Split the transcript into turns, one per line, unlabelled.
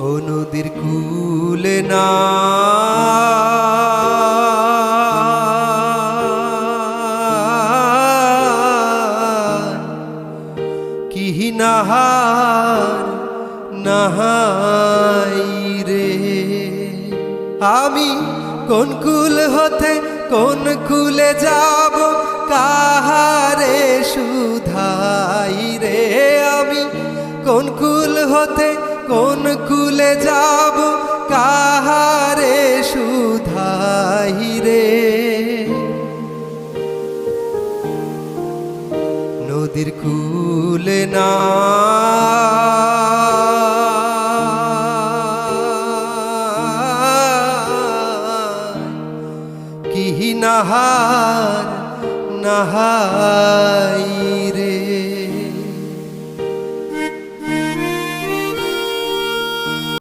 ও নদীর কূলে না কি নাহার নাহাই রে। আমি কোন কুল হতে কোন কুলে যাব কাহারে সুধাই রে। আমি কোন কুল হতে কোন কুলে যাব কাহারে সুধাই রে। নদীর কূলে না কি নাহার নাহাই রে।